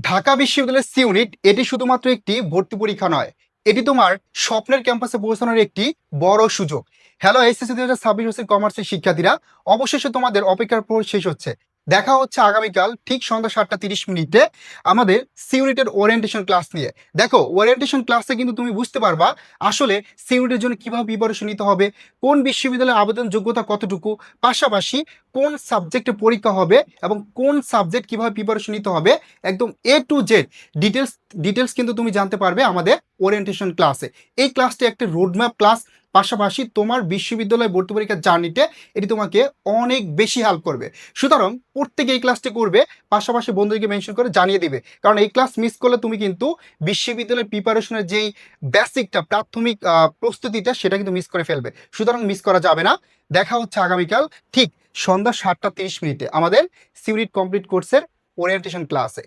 ঢাকা বিশ্ববিদ্যালয়ের C unit এটি শুধুমাত্র একটি ভর্তি পরীক্ষা নয়, এটি তোমার স্বপ্নের ক্যাম্পাসে পৌঁছানোর একটি বড় সুযোগ। হ্যালো এসএসসি 2026 কমার্সের শিক্ষার্থীরা, অবশেষে তোমাদের অপেক্ষার পর শেষ হচ্ছে। দেখা হচ্ছে আগামীকাল ঠিক সন্ধ্যা 7টা 30 মিনিটে আমাদের সি ইউনিটের ওরিয়েন্টেশন ক্লাস নিয়ে। দেখো, ওরিয়েন্টেশন ক্লাসে কিন্তু তুমি বুঝতে পারবা আসলে সি ইউনিটের জন্য কিভাবে প্রিপারেশন নিতে হবে, কোন বিশ্ববিদ্যালয়ে আবেদন যোগ্যতা কতটুকু, পাশাপাশি কোন সাবজেক্টে পরীক্ষা হবে এবং কোন সাবজেক্ট কিভাবে প্রিপারেশন নিতে হবে, একদম A to Z details details কিন্তু তুমি জানতে পারবে আমাদের ওরিয়েন্টেশন ক্লাসে। এই ক্লাসটি একটা রোডম্যাপ ক্লাস, পাশাপাশি তোমার বিশ্ববিদ্যালয় ভর্তি পরীক্ষার জার্নিতে এটি তোমাকে অনেক বেশি হেল্প করবে। সুতরাং প্রত্যেকে এই ক্লাসটি করবে, পাশাপাশি বন্ধুদেরকে মেনশন করে জানিয়ে দিবে, কারণ এই ক্লাস মিস করলে তুমি কিন্তু বিশ্ববিদ্যালয়ের প্রিপারেশনের যেই বেসিকটা, প্রাথমিক প্রস্তুতিটা, সেটা কিন্তু মিস করে ফেলবে। সুতরাং মিস করা যাবে না। দেখা হচ্ছে আগামীকাল ঠিক সন্ধ্যা 7টা 30 মিনিটে আমাদের সি ইউনিট কমপ্লিট কোর্সের ওরিয়েন্টেশন ক্লাসে।